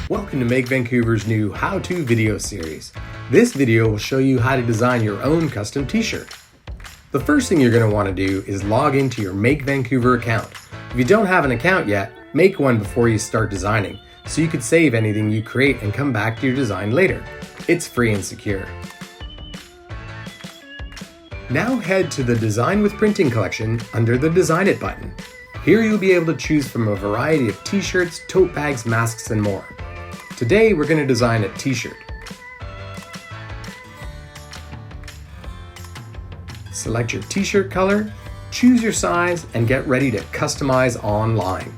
Welcome to Make Vancouver's new how-to video series. This video will show you how to design your own custom t-shirt. The first thing you're going to want to do is log into your Make Vancouver account. If you don't have an account yet, make one before you start designing, so you can save anything you create and come back to your design later. It's free and secure. Now head to the Design with Printing collection under the Design It button. Here you'll be able to choose from a variety of t-shirts, tote bags, masks, and more. Today we're going to design a t-shirt. Select your t-shirt color, choose your size, and get ready to customize online.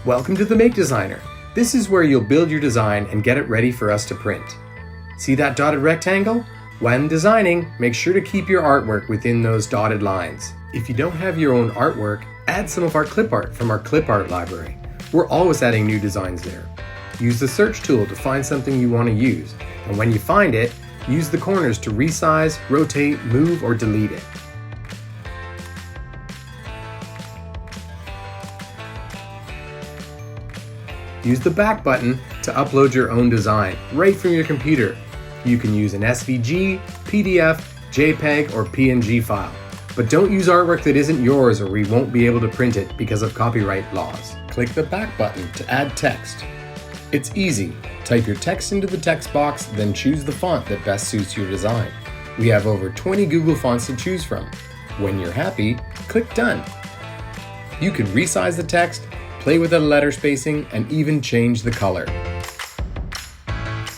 Welcome to the Make Designer. This is where you'll build your design and get it ready for us to print. See that dotted rectangle? When designing, make sure to keep your artwork within those dotted lines. If you don't have your own artwork, add some of our clip art from our clip art library. We're always adding new designs there. Use the search tool to find something you want to use, and when you find it, use the corners to resize, rotate, move, or delete it. Use the back button to upload your own design right from your computer. You can use an SVG, PDF, JPEG, or PNG file. But don't use artwork that isn't yours or we won't be able to print it because of copyright laws. Click the back button to add text. It's easy. Type your text into the text box, then choose the font that best suits your design. We have over 20 Google fonts to choose from. When you're happy, click Done. You can resize the text, play with the letter spacing, and even change the color.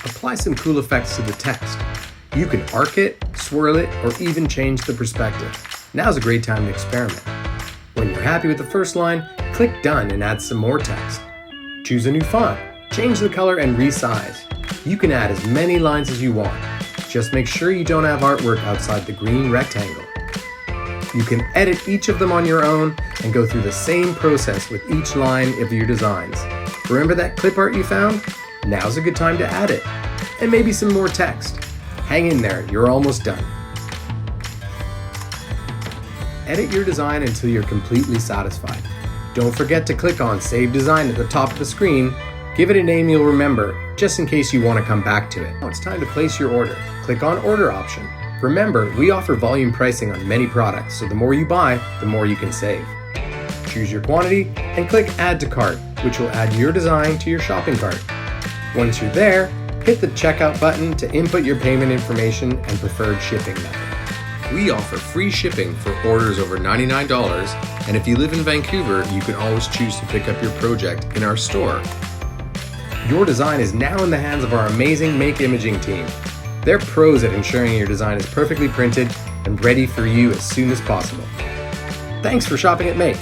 Apply some cool effects to the text. You can arc it, swirl it, or even change the perspective. Now's a great time to experiment. When you're happy with the first line, click Done and add some more text. Choose a new font, change the color, and resize. You can add as many lines as you want. Just make sure you don't have artwork outside the green rectangle. You can edit each of them on your own and go through the same process with each line of your designs. Remember that clip art you found? Now's a good time to add it. And maybe some more text. Hang in there, you're almost done. Edit your design until you're completely satisfied. Don't forget to click on Save Design at the top of the screen. Give it a name you'll remember, just in case you want to come back to it. Now it's time to place your order. Click on Order option. Remember, we offer volume pricing on many products, so the more you buy, the more you can save. Choose your quantity and click Add to Cart, which will add your design to your shopping cart. Once you're there, hit the Checkout button to input your payment information and preferred shipping method. We offer free shipping for orders over $99, and if you live in Vancouver, you can always choose to pick up your project in our store. Your design is now in the hands of our amazing Make Imaging team. They're pros at ensuring your design is perfectly printed and ready for you as soon as possible. Thanks for shopping at Make.